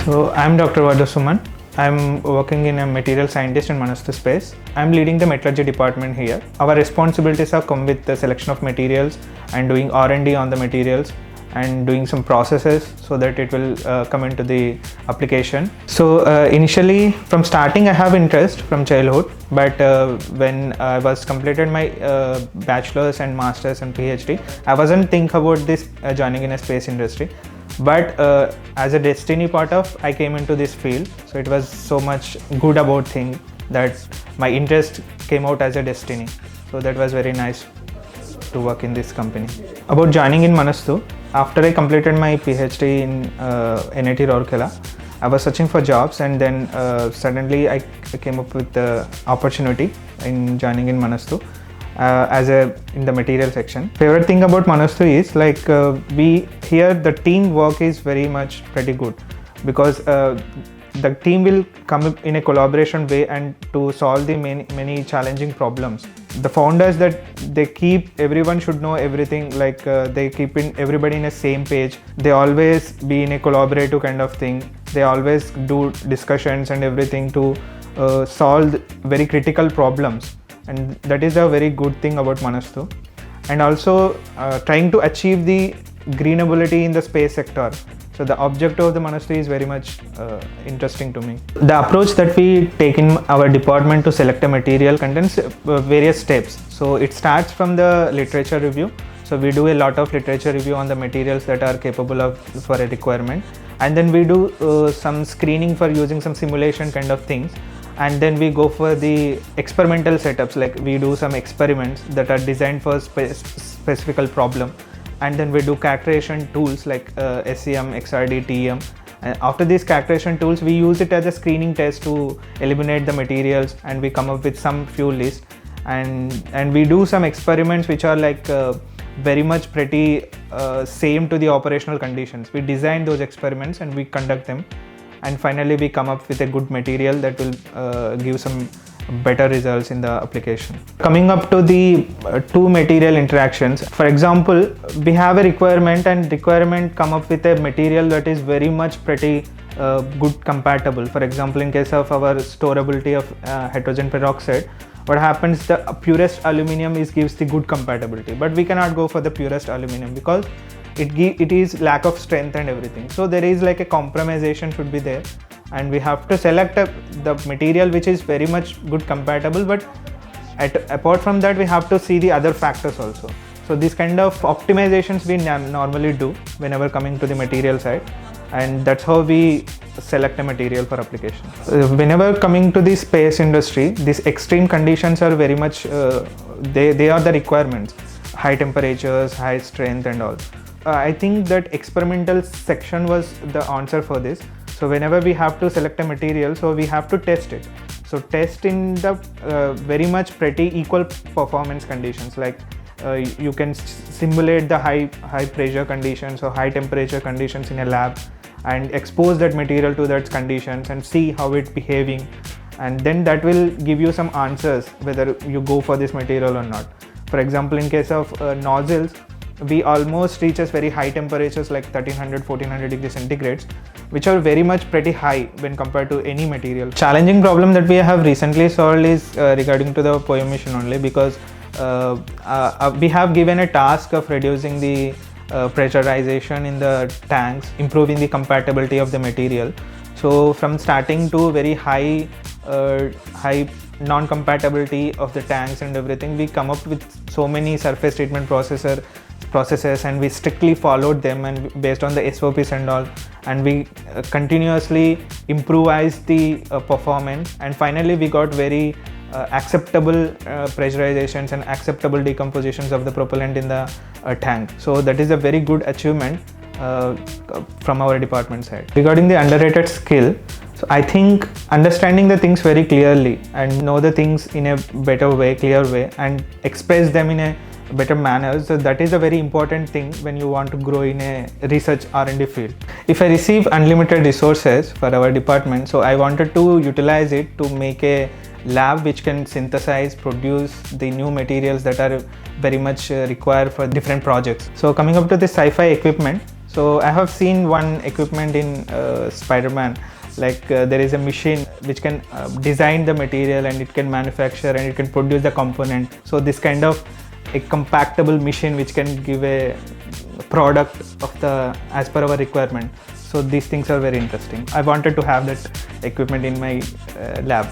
So I'm Dr. Vadla Suman. I'm working in a material scientist in Manastu Space. I'm leading the Metallurgy Department here. Our responsibilities are come with the selection of materials and doing R&D on the materials and doing some processes so that it will come into the application. So initially from starting I have interest from childhood, but when I was completed my bachelor's and master's and PhD, I wasn't think about this joining in a space industry. But as a destiny part of, I came into this field. So it was so much good about thing that my interest came out as a destiny. So that was very nice to work in this company. About joining in Manastu, after I completed my PhD in NIT Rourkela, I was searching for jobs, and then suddenly I came up with the opportunity in joining in Manastu in the material section. Favorite thing about Manastu is like we here the teamwork is very much pretty good, because the team will come up in a collaboration way and to solve the many challenging problems. The founders that they keep everyone should know everything, like they keep everybody in a same page. They always be in a collaborative kind of thing. They always do discussions and everything to solve very critical problems, and that is a very good thing about Manastu. And also trying to achieve the greenability in the space sector. So the objective of the Manastu is very much interesting to me. The approach that we take in our department to select a material contains various steps. So it starts from the literature review. So we do a lot of literature review on the materials that are capable of for a requirement, and then we do some screening for using some simulation kind of things. And then we go for the experimental setups, like we do some experiments that are designed for specific problem. And then we do characterization tools like SEM, XRD, TEM. And after these characterization tools, we use it as a screening test to eliminate the materials, and we come up with some few lists. And we do some experiments which are like very much pretty same to the operational conditions. We design those experiments and we conduct them. And finally we come up with a good material that will give some better results in the application. Coming up to the two material interactions, for example, we have a requirement, and requirement come up with a material that is very much pretty good compatible. For example, in case of our storability of hydrogen peroxide, what happens, the purest aluminum gives the good compatibility, but we cannot go for the purest aluminum because it is lack of strength and everything. So there is like a compromisation should be there, and we have to select the material which is very much good compatible, but apart from that we have to see the other factors also. So these kind of optimizations we normally do whenever coming to the material side, and that's how we select a material for application. Whenever coming to the space industry, these extreme conditions are very much they are the requirements: high temperatures, high strength and all. I think that experimental section was the answer for this. So whenever we have to select a material, so we have to test it. So test in the very much pretty equal performance conditions, like you can simulate the high pressure conditions or high temperature conditions in a lab and expose that material to that conditions and see how it's behaving, and then that will give you some answers whether you go for this material or not. For example, in case of nozzles, we almost reaches very high temperatures like 1300-1400 degrees centigrades, which are very much pretty high when compared to any material. Challenging problem that we have recently solved is regarding to the PO emission only, because we have given a task of reducing the pressurization in the tanks, improving the compatibility of the material. So from starting to very high non-compatibility of the tanks and everything, we come up with so many surface treatment processes, and we strictly followed them, and based on the SOPs and all, and we continuously improvised the performance, and finally we got very acceptable pressurizations and acceptable decompositions of the propellant in the tank. So that is a very good achievement from our department side. Regarding the underrated skill, so I think understanding the things very clearly and know the things in a better way, clear way, and express them in a better manner. So that is a very important thing when you want to grow in a research R&D field. If I receive unlimited resources for our department, so I wanted to utilize it to make a lab which can synthesize, produce the new materials that are very much required for different projects. So coming up to the sci-fi equipment, So I have seen one equipment in Spider-Man, like there is a machine which can design the material and it can manufacture and it can produce the component. So this kind of a compactable machine which can give a product of the as per our requirement. So these things are very interesting. I wanted to have that equipment in my lab.